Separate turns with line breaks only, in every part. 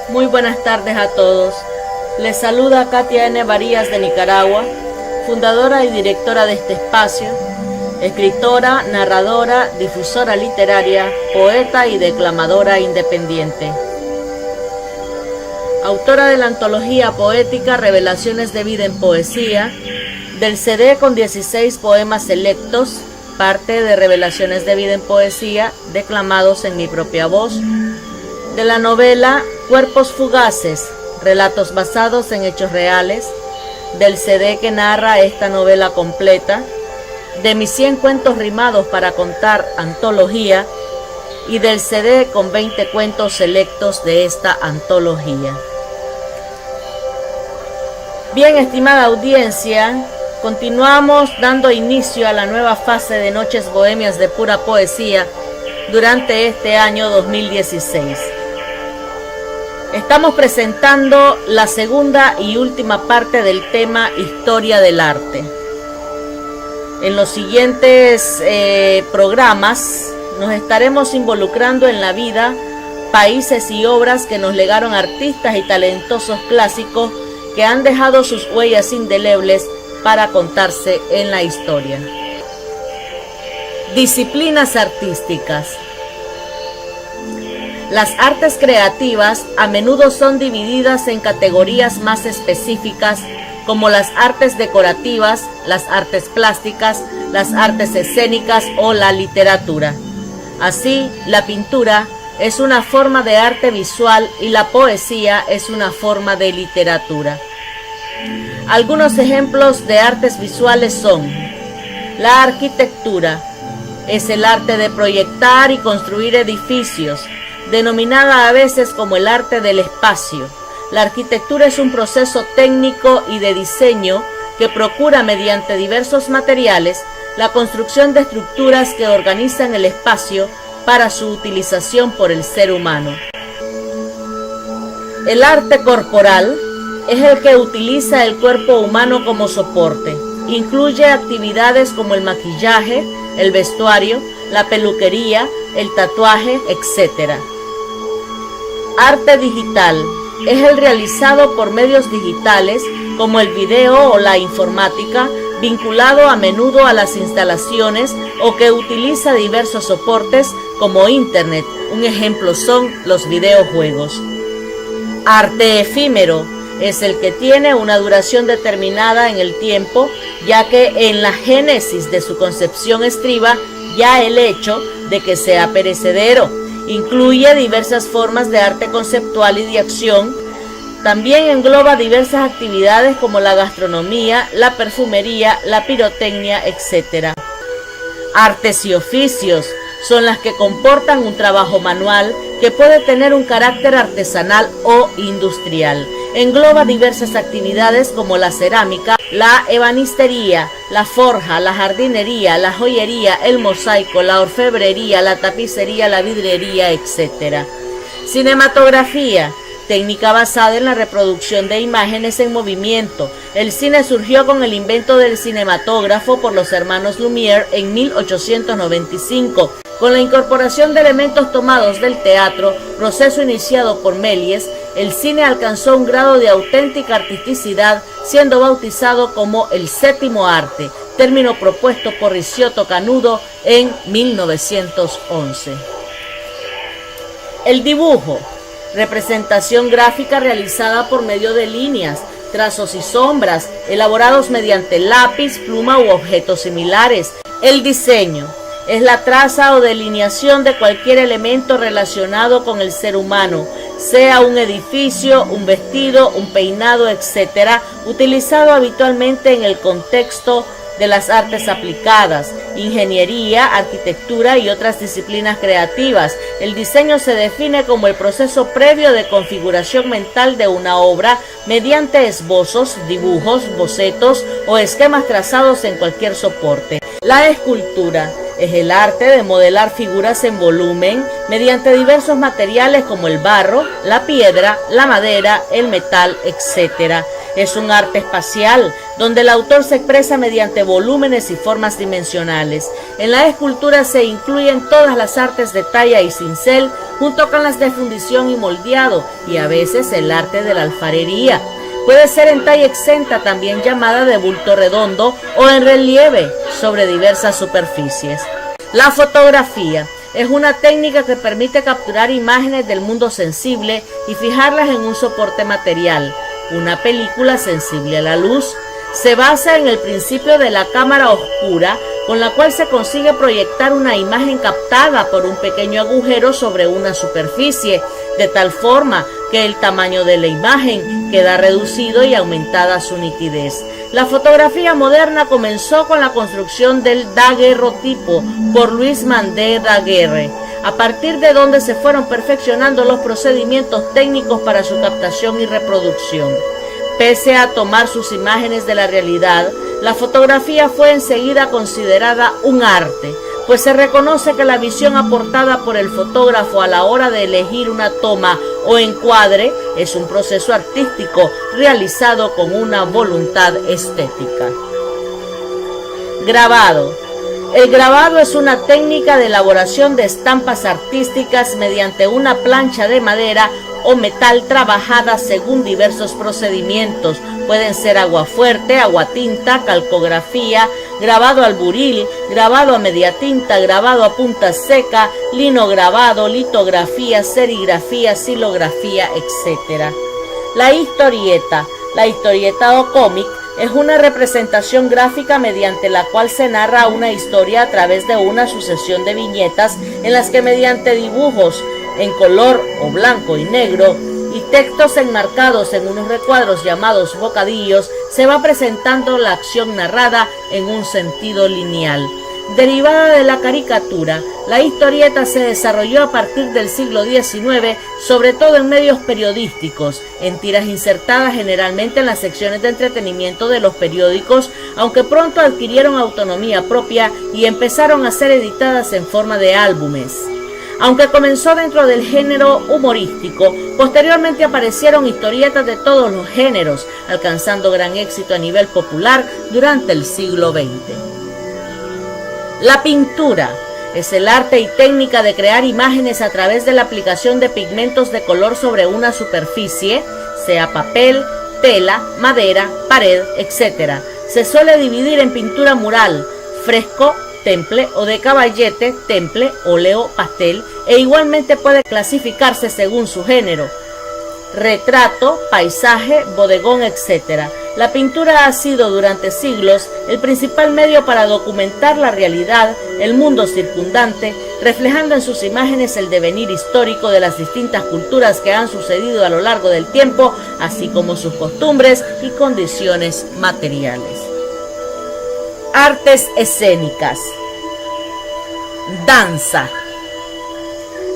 Muy buenas tardes a todos. Les saluda Katia N. Varías de Nicaragua, fundadora y directora de este espacio, escritora, narradora, difusora literaria, poeta y declamadora independiente. Autora de la antología poética Revelaciones de Vida en Poesía, del CD con 16 poemas selectos, parte de Revelaciones de Vida en Poesía, declamados en mi propia voz, de la novela Cuerpos Fugaces, relatos basados en hechos reales, del CD que narra esta novela completa, de mis 100 cuentos rimados para contar antología y del CD con 20 cuentos selectos de esta antología. Bien, estimada audiencia, continuamos dando inicio a la nueva fase de Noches Bohemias de Pura Poesía durante este año 2016. Estamos presentando la segunda y última parte del tema Historia del Arte. En los siguientes programas nos estaremos involucrando en la vida, países y obras que nos legaron artistas y talentosos clásicos que han dejado sus huellas indelebles para contarse en la historia. Disciplinas artísticas. Las artes creativas a menudo son divididas en categorías más específicas como las artes decorativas, las artes plásticas, las artes escénicas o la literatura. Así, la pintura es una forma de arte visual y la poesía es una forma de literatura. Algunos ejemplos de artes visuales son: la arquitectura es el arte de proyectar y construir edificios, denominada a veces como el arte del espacio. La arquitectura es un proceso técnico y de diseño que procura mediante diversos materiales la construcción de estructuras que organizan el espacio para su utilización por el ser humano. El arte corporal es el que utiliza el cuerpo humano como soporte. Incluye actividades como el maquillaje, el vestuario, la peluquería, el tatuaje, etc. Arte digital es el realizado por medios digitales como el video o la informática, vinculado a menudo a las instalaciones o que utiliza diversos soportes como Internet. Un ejemplo son los videojuegos. Arte efímero es el que tiene una duración determinada en el tiempo, ya que en la génesis de su concepción estriba ya el hecho de que sea perecedero. Incluye diversas formas de arte conceptual y de acción. También engloba diversas actividades como la gastronomía, la perfumería, la pirotecnia, etc. Artes y oficios son las que comportan un trabajo manual que puede tener un carácter artesanal o industrial. Engloba diversas actividades como la cerámica, la ebanistería, la forja, la jardinería, la joyería, el mosaico, la orfebrería, la tapicería, la vidriería, etc. Cinematografía, técnica basada en la reproducción de imágenes en movimiento. El cine surgió con el invento del cinematógrafo por los hermanos Lumière en 1895. Con la incorporación de elementos tomados del teatro, proceso iniciado por Méliès, el cine alcanzó un grado de auténtica artisticidad, siendo bautizado como el séptimo arte, término propuesto por Ricciotto Canudo en 1911. El dibujo, representación gráfica realizada por medio de líneas, trazos y sombras, elaborados mediante lápiz, pluma u objetos similares. El diseño es la traza o delineación de cualquier elemento relacionado con el ser humano, sea un edificio, un vestido, un peinado, etc., utilizado habitualmente en el contexto de las artes aplicadas, ingeniería, arquitectura y otras disciplinas creativas. El diseño se define como el proceso previo de configuración mental de una obra mediante esbozos, dibujos, bocetos o esquemas trazados en cualquier soporte. La escultura es el arte de modelar figuras en volumen mediante diversos materiales como el barro, la piedra, la madera, el metal, etc. Es un arte espacial donde el autor se expresa mediante volúmenes y formas dimensionales. En la escultura se incluyen todas las artes de talla y cincel, junto con las de fundición y moldeado, y a veces el arte de la alfarería. Puede ser en talla exenta, también llamada de bulto redondo, o en relieve sobre diversas superficies. La fotografía es una técnica que permite capturar imágenes del mundo sensible y fijarlas en un soporte material. Una película sensible a la luz se basa en el principio de la cámara oscura, con la cual se consigue proyectar una imagen captada por un pequeño agujero sobre una superficie, de tal forma que el tamaño de la imagen queda reducido y aumentada su nitidez. La fotografía moderna comenzó con la construcción del daguerrotipo por Louis Mandé Daguerre, a partir de donde se fueron perfeccionando los procedimientos técnicos para su captación y reproducción. Pese a tomar sus imágenes de la realidad, la fotografía fue enseguida considerada un arte, pues se reconoce que la visión aportada por el fotógrafo a la hora de elegir una toma o encuadre es un proceso artístico realizado con una voluntad estética. Grabado. El grabado es una técnica de elaboración de estampas artísticas mediante una plancha de madera o metal trabajada según diversos procedimientos. Pueden ser aguafuerte, aguatinta, calcografía, grabado al buril, grabado a media tinta, grabado a punta seca, linograbado, litografía, serigrafía, silografía, etc. La historieta. La historieta o cómic es una representación gráfica mediante la cual se narra una historia a través de una sucesión de viñetas en las que mediante dibujos en color o blanco y negro y textos enmarcados en unos recuadros llamados bocadillos se va presentando la acción narrada en un sentido lineal. Derivada de la caricatura, la historieta se desarrolló a partir del siglo XIX, sobre todo en medios periodísticos, en tiras insertadas generalmente en las secciones de entretenimiento de los periódicos, aunque pronto adquirieron autonomía propia y empezaron a ser editadas en forma de álbumes. Aunque comenzó dentro del género humorístico, posteriormente aparecieron historietas de todos los géneros, alcanzando gran éxito a nivel popular durante el siglo XX. La pintura es el arte y técnica de crear imágenes a través de la aplicación de pigmentos de color sobre una superficie, sea papel, tela, madera, pared, etc. Se suele dividir en pintura mural, fresco, temple o de caballete, temple, óleo, pastel, e igualmente puede clasificarse según su género: retrato, paisaje, bodegón, etc. La pintura ha sido durante siglos el principal medio para documentar la realidad, el mundo circundante, reflejando en sus imágenes el devenir histórico de las distintas culturas que han sucedido a lo largo del tiempo, así como sus costumbres y condiciones materiales. Artes escénicas. Danza.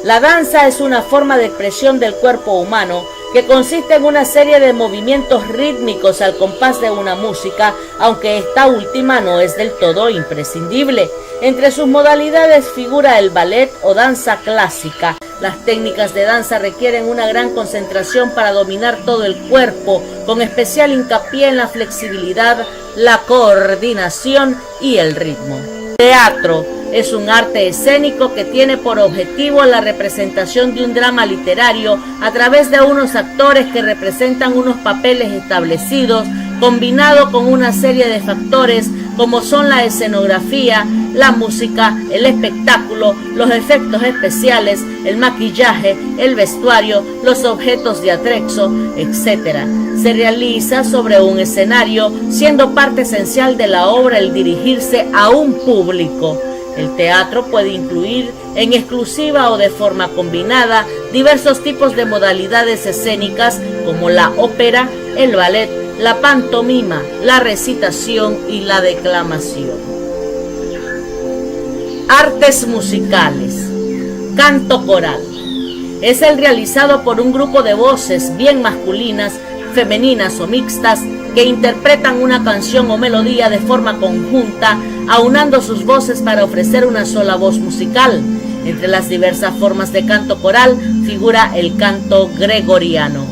La danza es una forma de expresión del cuerpo humano que consiste en una serie de movimientos rítmicos al compás de una música, aunque esta última no es del todo imprescindible. Entre sus modalidades figura el ballet o danza clásica. Las técnicas de danza requieren una gran concentración para dominar todo el cuerpo, con especial hincapié en la flexibilidad, la coordinación y el ritmo. Teatro es un arte escénico que tiene por objetivo la representación de un drama literario a través de unos actores que representan unos papeles establecidos, combinado con una serie de factores como son la escenografía, la música, el espectáculo, los efectos especiales, el maquillaje, el vestuario, los objetos de atrezzo, etc. Se realiza sobre un escenario, siendo parte esencial de la obra el dirigirse a un público. El teatro puede incluir, en exclusiva o de forma combinada, diversos tipos de modalidades escénicas como la ópera, el ballet, la pantomima, la recitación y la declamación. Artes musicales. Canto coral. Es el realizado por un grupo de voces bien masculinas, femeninas o mixtas que interpretan una canción o melodía de forma conjunta, aunando sus voces para ofrecer una sola voz musical. Entre las diversas formas de canto coral figura el canto gregoriano.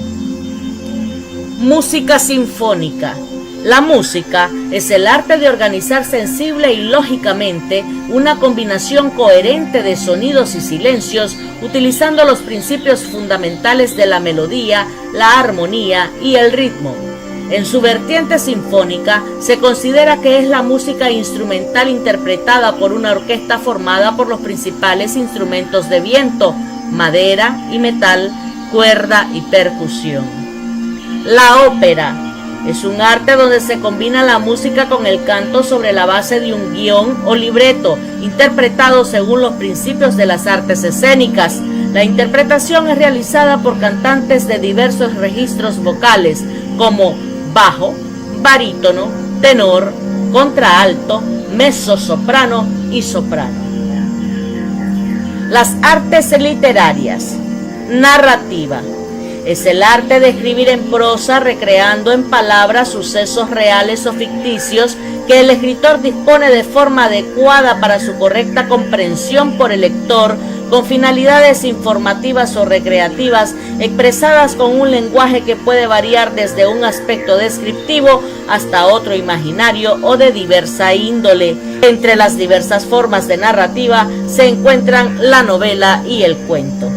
Música sinfónica. La música es el arte de organizar sensible y lógicamente una combinación coherente de sonidos y silencios utilizando los principios fundamentales de la melodía, la armonía y el ritmo. En su vertiente sinfónica se considera que es la música instrumental interpretada por una orquesta formada por los principales instrumentos de viento, madera y metal, cuerda y percusión. La ópera es un arte donde se combina la música con el canto sobre la base de un guión o libreto, interpretado según los principios de las artes escénicas. La interpretación es realizada por cantantes de diversos registros vocales, como bajo, barítono, tenor, contraalto, mezzosoprano y soprano. Las artes literarias. Narrativa. Es el arte de escribir en prosa recreando en palabras sucesos reales o ficticios que el escritor dispone de forma adecuada para su correcta comprensión por el lector, con finalidades informativas o recreativas, expresadas con un lenguaje que puede variar desde un aspecto descriptivo hasta otro imaginario o de diversa índole. Entre las diversas formas de narrativa se encuentran la novela y el cuento.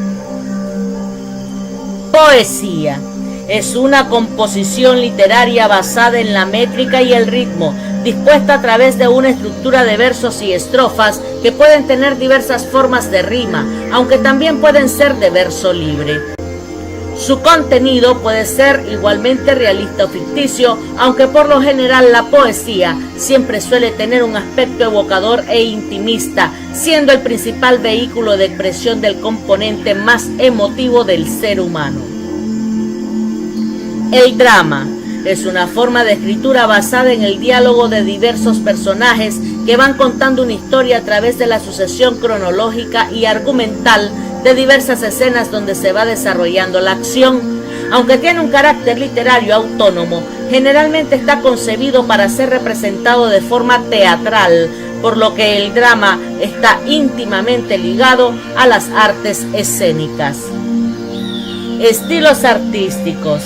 Poesía. Es una composición literaria basada en la métrica y el ritmo, dispuesta a través de una estructura de versos y estrofas que pueden tener diversas formas de rima, aunque también pueden ser de verso libre. Su contenido puede ser igualmente realista o ficticio, aunque por lo general la poesía siempre suele tener un aspecto evocador e intimista, siendo el principal vehículo de expresión del componente más emotivo del ser humano. El drama es una forma de escritura basada en el diálogo de diversos personajes que van contando una historia a través de la sucesión cronológica y argumental de diversas escenas donde se va desarrollando la acción. Aunque tiene un carácter literario autónomo, generalmente está concebido para ser representado de forma teatral, por lo que el drama está íntimamente ligado a las artes escénicas. Estilos artísticos.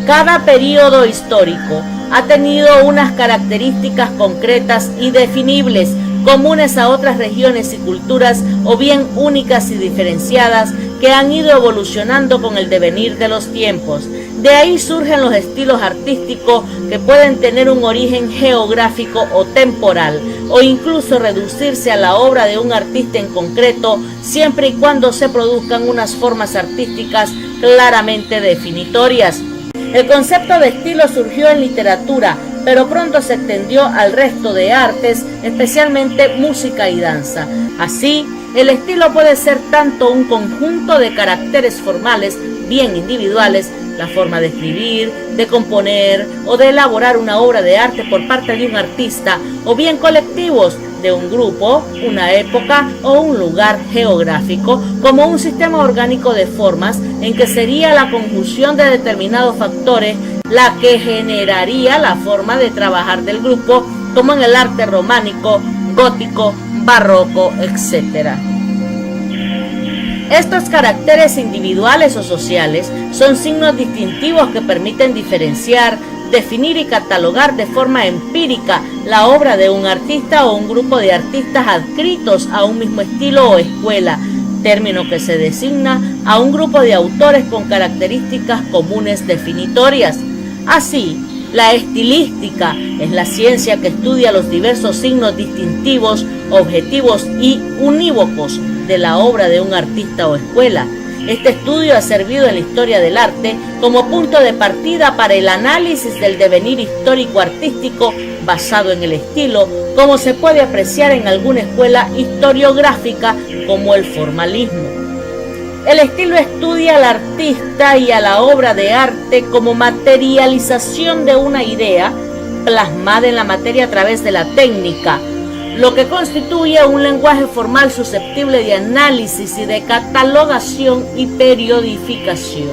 Cada período histórico ha tenido unas características concretas y definibles, comunes a otras regiones y culturas, o bien únicas y diferenciadas, que han ido evolucionando con el devenir de los tiempos. De ahí surgen los estilos artísticos que pueden tener un origen geográfico o temporal, o incluso reducirse a la obra de un artista en concreto, siempre y cuando se produzcan unas formas artísticas claramente definitorias. El concepto de estilo surgió en literatura, pero pronto se extendió al resto de artes, especialmente música y danza. Así, el estilo puede ser tanto un conjunto de caracteres formales, bien individuales, la forma de escribir, de componer o de elaborar una obra de arte por parte de un artista, o bien colectivos, de un grupo, una época o un lugar geográfico, como un sistema orgánico de formas en que sería la conjunción de determinados factores la que generaría la forma de trabajar del grupo, como en el arte románico, gótico, barroco, etc. Estos caracteres individuales o sociales son signos distintivos que permiten diferenciar, definir y catalogar de forma empírica la obra de un artista o un grupo de artistas adscritos a un mismo estilo o escuela, término que se designa a un grupo de autores con características comunes definitorias. Así, la estilística es la ciencia que estudia los diversos signos distintivos, objetivos y unívocos de la obra de un artista o escuela. Este estudio ha servido en la historia del arte como punto de partida para el análisis del devenir histórico-artístico basado en el estilo, como se puede apreciar en alguna escuela historiográfica como el formalismo. El estilo estudia al artista y a la obra de arte como materialización de una idea plasmada en la materia a través de la técnica, lo que constituye un lenguaje formal susceptible de análisis y de catalogación y periodificación.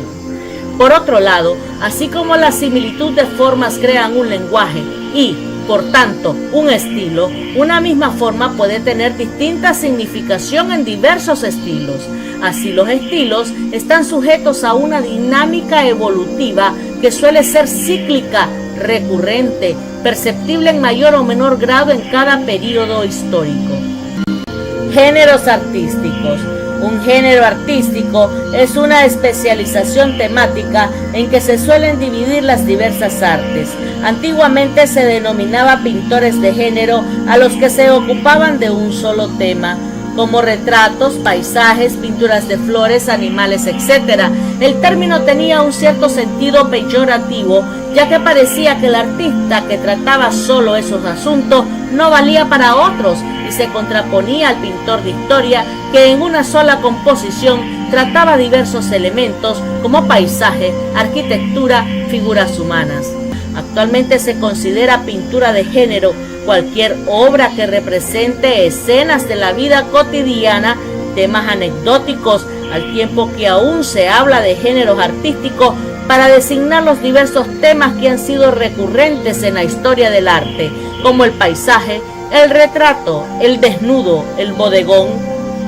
Por otro lado, así como la similitud de formas crean un lenguaje y, por tanto, un estilo, una misma forma puede tener distinta significación en diversos estilos. Así, los estilos están sujetos a una dinámica evolutiva que suele ser cíclica, recurrente, perceptible en mayor o menor grado en cada período histórico. Géneros artísticos. Un género artístico es una especialización temática en que se suelen dividir las diversas artes. Antiguamente se denominaba pintores de género a los que se ocupaban de un solo tema, como retratos, paisajes, pinturas de flores, animales, etc. El término tenía un cierto sentido peyorativo, ya que parecía que el artista que trataba solo esos asuntos no valía para otros y se contraponía al pintor de historia que en una sola composición trataba diversos elementos como paisaje, arquitectura, figuras humanas. Actualmente se considera pintura de género cualquier obra que represente escenas de la vida cotidiana, temas anecdóticos, al tiempo que aún se habla de géneros artísticos para designar los diversos temas que han sido recurrentes en la historia del arte, como el paisaje, el retrato, el desnudo, el bodegón,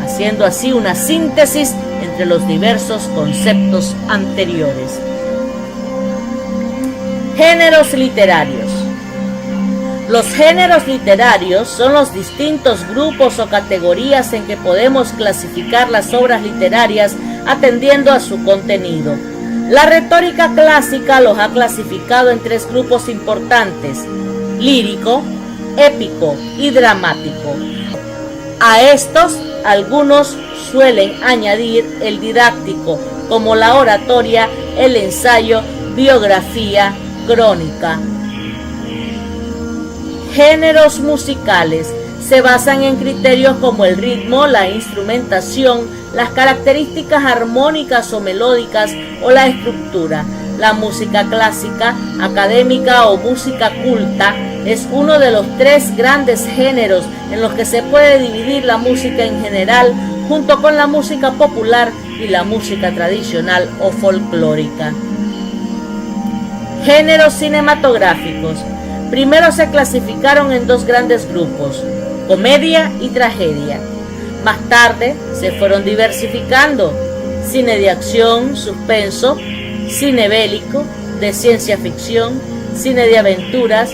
haciendo así una síntesis entre los diversos conceptos anteriores. Géneros literarios. Los géneros literarios son los distintos grupos o categorías en que podemos clasificar las obras literarias atendiendo a su contenido. La retórica clásica los ha clasificado en tres grupos importantes: lírico, épico y dramático. A estos, algunos suelen añadir el didáctico, como la oratoria, el ensayo, biografía, crónica. Géneros musicales se basan en criterios como el ritmo, la instrumentación, las características armónicas o melódicas o la estructura. La música clásica, académica o música culta es uno de los tres grandes géneros en los que se puede dividir la música en general, junto con la música popular y la música tradicional o folclórica. Géneros cinematográficos. Primero se clasificaron en dos grandes grupos, comedia y tragedia. Más tarde se fueron diversificando: cine de acción, suspenso, cine bélico, de ciencia ficción, cine de aventuras,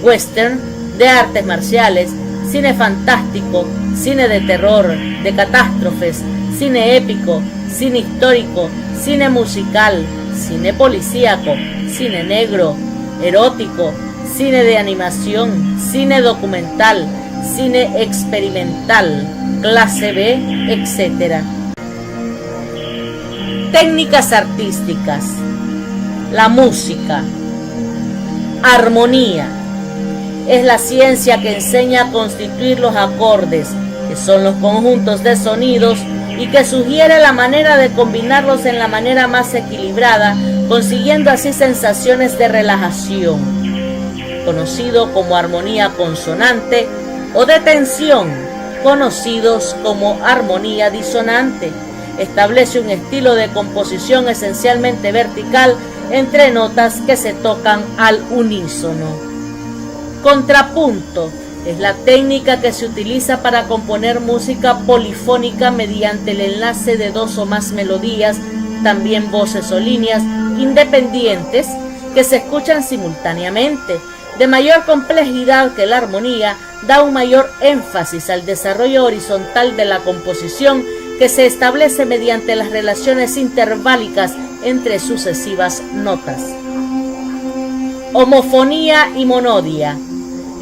western, de artes marciales, cine fantástico, cine de terror, de catástrofes, cine épico, cine histórico, cine musical, cine policíaco, cine negro, erótico, cine de animación, cine documental, cine experimental, clase B, etc. Técnicas artísticas. La música. Armonía. Es la ciencia que enseña a constituir los acordes, que son los conjuntos de sonidos, y que sugiere la manera de combinarlos en la manera más equilibrada, consiguiendo así sensaciones de relajación, conocido como armonía consonante, o de tensión, conocidos como armonía disonante. Establece un estilo de composición esencialmente vertical entre notas que se tocan al unísono. Contrapunto es la técnica que se utiliza para componer música polifónica mediante el enlace de dos o más melodías, también voces o líneas independientes que se escuchan simultáneamente. De mayor complejidad que la armonía, da un mayor énfasis al desarrollo horizontal de la composición, que se establece mediante las relaciones interválicas entre sucesivas notas. Homofonía y monodia.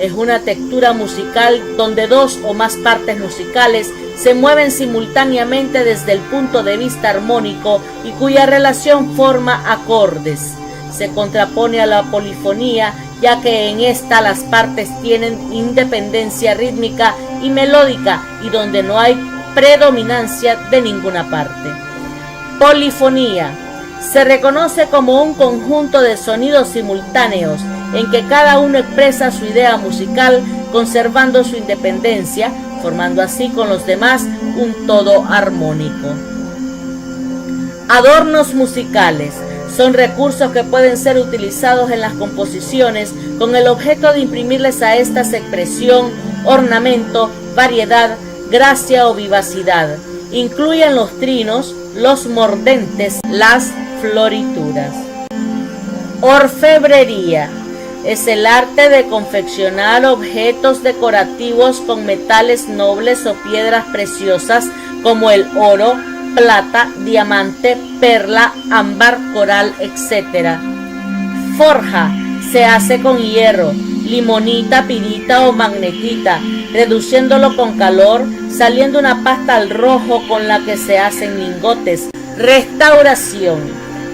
Es una textura musical donde dos o más partes musicales se mueven simultáneamente desde el punto de vista armónico y cuya relación forma acordes. Se contrapone a la polifonía, ya que en esta las partes tienen independencia rítmica y melódica y donde no hay predominancia de ninguna parte. Polifonía se reconoce como un conjunto de sonidos simultáneos en que cada uno expresa su idea musical conservando su independencia, formando así con los demás un todo armónico. Adornos musicales son recursos que pueden ser utilizados en las composiciones con el objeto de imprimirles a estas expresión, ornamento, variedad, gracia o vivacidad. Incluyen los trinos, los mordentes, las florituras. Orfebrería es el arte de confeccionar objetos decorativos con metales nobles o piedras preciosas como el oro, plata, diamante, perla, ámbar, coral, etc. Forja se hace con hierro, limonita, pirita o magnetita, reduciéndolo con calor, saliendo una pasta al rojo con la que se hacen lingotes. Restauración.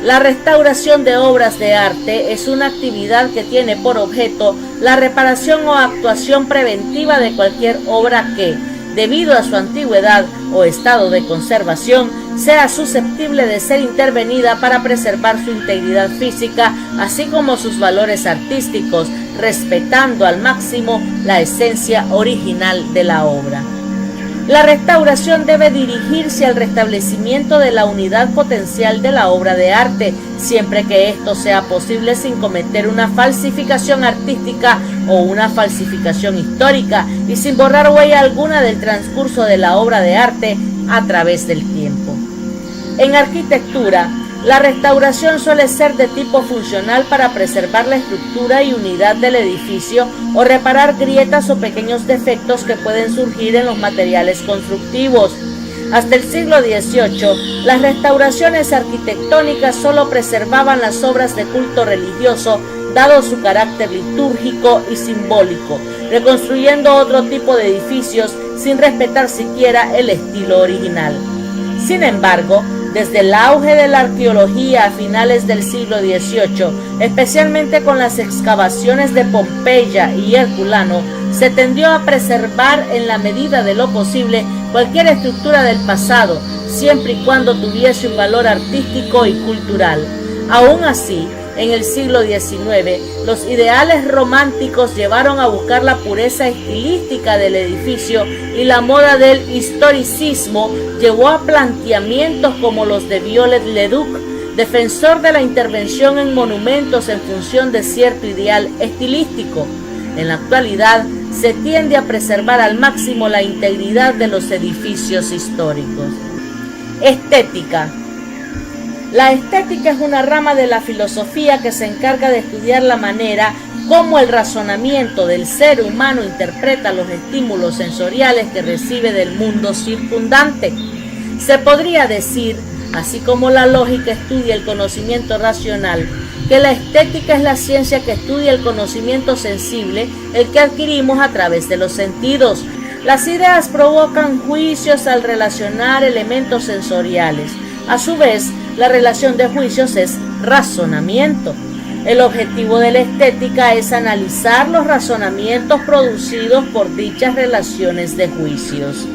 La restauración de obras de arte es una actividad que tiene por objeto la reparación o actuación preventiva de cualquier obra que, debido a su antigüedad o estado de conservación, sea susceptible de ser intervenida para preservar su integridad física, así como sus valores artísticos, respetando al máximo la esencia original de la obra. La restauración debe dirigirse al restablecimiento de la unidad potencial de la obra de arte, siempre que esto sea posible sin cometer una falsificación artística o una falsificación histórica y sin borrar huella alguna del transcurso de la obra de arte a través del tiempo. En arquitectura, la restauración suele ser de tipo funcional para preservar la estructura y unidad del edificio o reparar grietas o pequeños defectos que pueden surgir en los materiales constructivos. Hasta el siglo XVIII, las restauraciones arquitectónicas solo preservaban las obras de culto religioso, dado su carácter litúrgico y simbólico, reconstruyendo otro tipo de edificios sin respetar siquiera el estilo original. Sin embargo, desde el auge de la arqueología a finales del siglo XVIII, especialmente con las excavaciones de Pompeya y Herculano, se tendió a preservar en la medida de lo posible cualquier estructura del pasado, siempre y cuando tuviese un valor artístico y cultural. Aún así, en el siglo XIX, los ideales románticos llevaron a buscar la pureza estilística del edificio y la moda del historicismo llevó a planteamientos como los de Viollet-le-Duc, defensor de la intervención en monumentos en función de cierto ideal estilístico. En la actualidad, se tiende a preservar al máximo la integridad de los edificios históricos. Estética. La estética es una rama de la filosofía que se encarga de estudiar la manera como el razonamiento del ser humano interpreta los estímulos sensoriales que recibe del mundo circundante. Se podría decir, así como la lógica estudia el conocimiento racional, que la estética es la ciencia que estudia el conocimiento sensible, el que adquirimos a través de los sentidos. Las ideas provocan juicios al relacionar elementos sensoriales. A su vez, la relación de juicios es razonamiento. El objetivo de la estética es analizar los razonamientos producidos por dichas relaciones de juicios.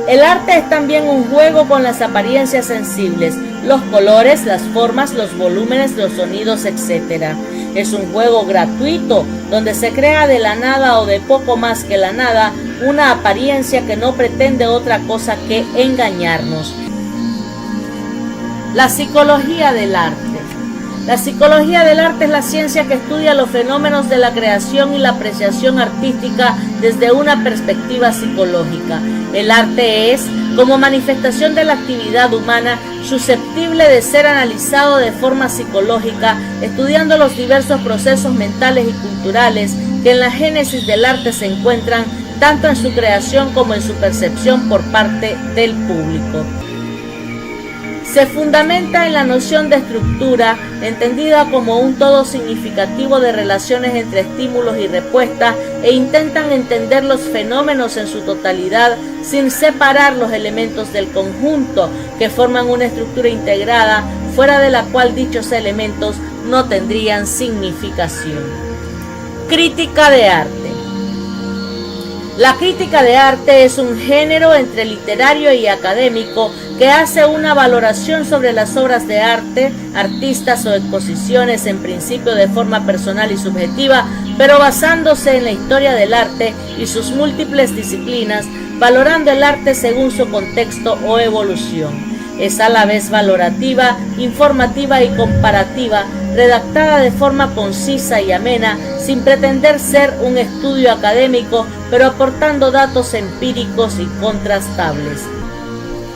El arte es también un juego con las apariencias sensibles, los colores, las formas, los volúmenes, los sonidos, etc. Es un juego gratuito donde se crea de la nada o de poco más que la nada una apariencia que no pretende otra cosa que engañarnos. La psicología del arte. La psicología del arte es la ciencia que estudia los fenómenos de la creación y la apreciación artística desde una perspectiva psicológica. El arte es, como manifestación de la actividad humana, susceptible de ser analizado de forma psicológica, estudiando los diversos procesos mentales y culturales que en la génesis del arte se encuentran, tanto en su creación como en su percepción por parte del público. Se fundamenta en la noción de estructura, entendida como un todo significativo de relaciones entre estímulos y respuestas, e intentan entender los fenómenos en su totalidad sin separar los elementos del conjunto, que forman una estructura integrada, fuera de la cual dichos elementos no tendrían significación. Crítica de arte. La crítica de arte es un género entre literario y académico que hace una valoración sobre las obras de arte, artistas o exposiciones, en principio de forma personal y subjetiva, pero basándose en la historia del arte y sus múltiples disciplinas, valorando el arte según su contexto o evolución. Es a la vez valorativa, informativa y comparativa, redactada de forma concisa y amena, sin pretender ser un estudio académico, pero aportando datos empíricos y contrastables.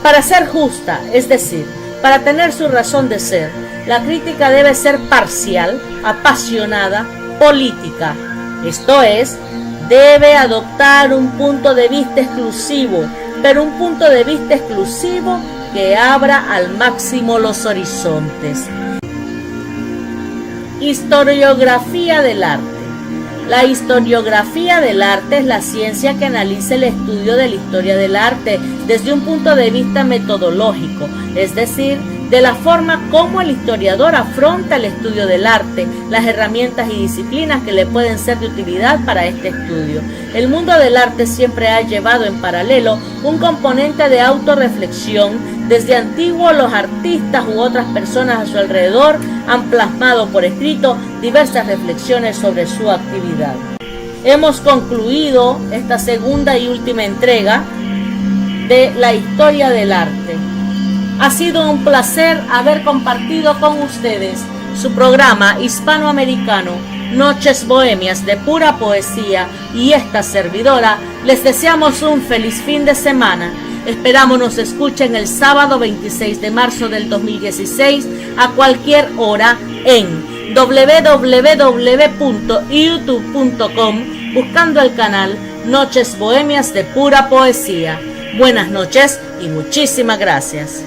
Para ser justa, es decir, Para tener su razón de ser, la crítica debe ser parcial, apasionada, política. Esto es, debe adoptar un punto de vista exclusivo, pero un punto de vista exclusivo que abra al máximo los horizontes. Historiografía del arte. La historiografía del arte es la ciencia que analiza el estudio de la historia del arte desde un punto de vista metodológico, es decir, de la forma como el historiador afronta el estudio del arte, las herramientas y disciplinas que le pueden ser de utilidad para este estudio. El mundo del arte siempre ha llevado en paralelo un componente de autorreflexión. Desde antiguo, los artistas u otras personas a su alrededor han plasmado por escrito diversas reflexiones sobre su actividad. Hemos concluido esta segunda y última entrega de la historia del arte. Ha sido un placer haber compartido con ustedes su programa hispanoamericano Noches Bohemias de pura poesía, y esta servidora les deseamos un feliz fin de semana. Esperamos nos escuchen el sábado 26 de marzo del 2016 a cualquier hora en www.youtube.com buscando el canal Noches Bohemias de pura poesía. Buenas noches y muchísimas gracias.